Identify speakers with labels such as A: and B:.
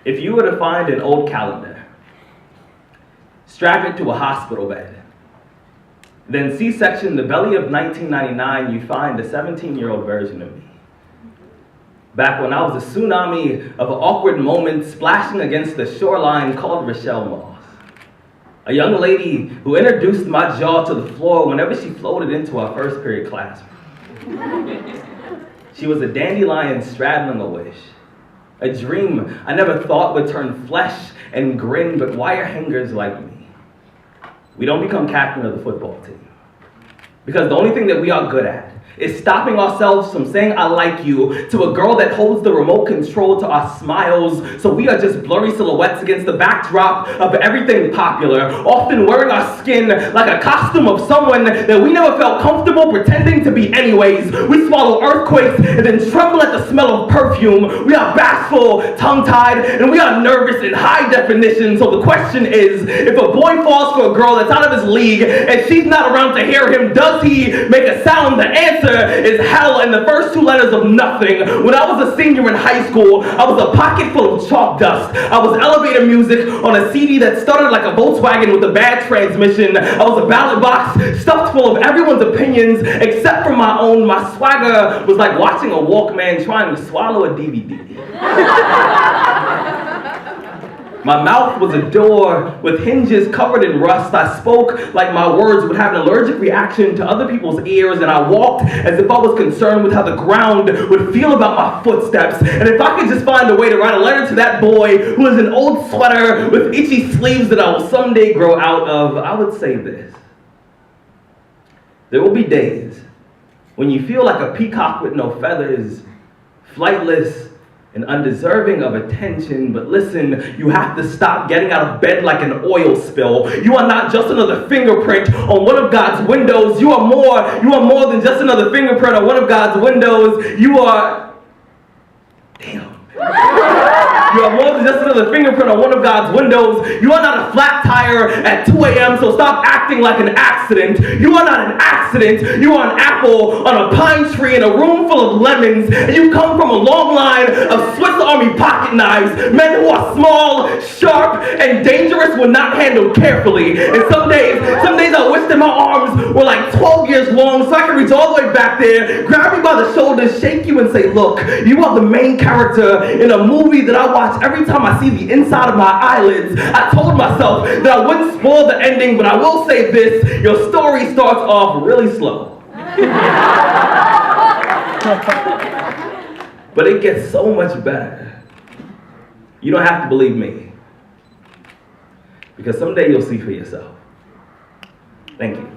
A: If you were to find an old calendar, strap it to a hospital bed, then C-section the belly of 1999, you find a 17-year-old version of me. Back when I was a tsunami of awkward moments splashing against the shoreline called Rochelle Moss. A young lady who introduced my jaw to the floor whenever she floated into our first period classroom. She was a dandelion straddling a wish. A dream I never thought would turn flesh and grin, but wire hangers like me. We don't become captain of the football team. Because the only thing that we are good at is stopping ourselves from saying I like you to a girl that holds the remote control to our smiles, so we are just blurry silhouettes against the backdrop of everything popular, often wearing our skin like a costume of someone that we never felt comfortable pretending to be anyways. We swallow earthquakes and then tremble at the smell of perfume. We are bashful, tongue-tied, and we are nervous in high definition. So the question is, if a boy falls for a girl that's out of his league and she's not around to hear him, does he make a sound? The answer is hell and the first two letters of nothing. When I was a senior in high school, I was a pocket full of chalk dust. I was elevator music on a CD that started like a Volkswagen with a bad transmission. I was a ballot box stuffed full of everyone's opinions except for my own. My swagger was like watching a Walkman trying to swallow a DVD. My mouth was a door with hinges covered in rust. I spoke like my words would have an allergic reaction to other people's ears, and I walked as if I was concerned with how the ground would feel about my footsteps. And if I could just find a way to write a letter to that boy who is an old sweater with itchy sleeves that I will someday grow out of, I would say this. There will be days when you feel like a peacock with no feathers, flightless, and undeserving of attention, but listen, you have to stop getting out of bed like an oil spill. You are not just another fingerprint on one of God's windows. You are more than just another fingerprint on one of God's windows. You are more than just another fingerprint on one of God's windows. You are not a flat tire at 2 a.m., so stop acting like an accident. You are not an accident. You are an apple on a pine tree in a room full of lemons, and you come from a long line of Swiss Army pocket knives, men who are small, sharp, and dangerous when not handled carefully. And some days I wish that my arms were like 12 years long so I could reach all the way back there, grab you by the shoulders, shake you, and say, look, you are the main character in a movie that I watch every time I see the inside of my eyelids. I told myself that I wouldn't spoil the ending, but I will say this, your story starts off really slow. But it gets so much better. You don't have to believe me, because someday you'll see for yourself. Thank you.